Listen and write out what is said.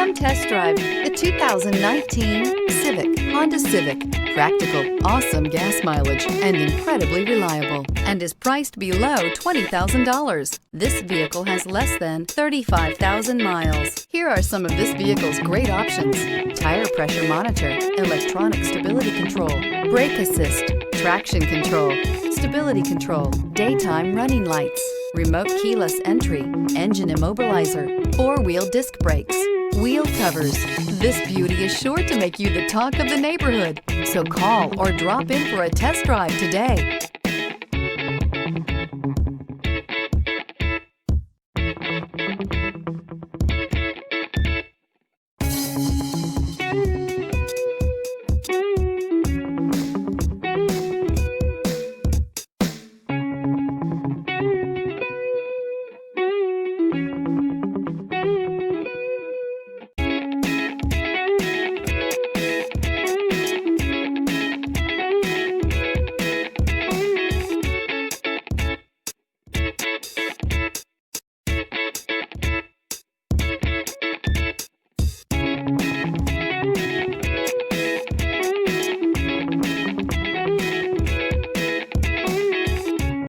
Come test drive the 2019 Civic, Honda Civic. Practical, awesome gas mileage, and incredibly reliable, and is priced below $20,000. This vehicle has less than 35,000 miles. Here are some of this vehicle's great options: tire pressure monitor, electronic stability control, brake assist, traction control, stability control, daytime running lights, remote keyless entry, engine immobilizer, four-wheel disc brakes, wheel covers. This beauty is sure to make you the talk of the neighborhood. So call or drop in for a test drive today.